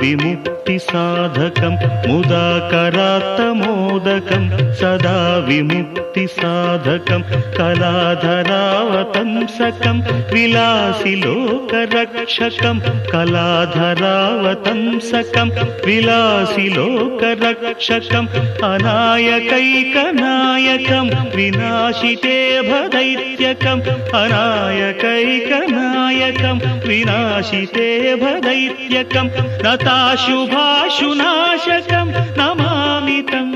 विमुक्ति साधकं मुदाकरात्तमोदकं सदा विमुक्ति साधकं कलाधरावतंसकं विलासि लोकरक्षकं कलाधरावतंसकं विलासि लोकरक्षकम् अनायकैकनायकं विनाशिते भदैत्यकम् अनायकैकनायकं विनाशिते भदैत्यकं नताशुभाशुनाशकं नमामि तं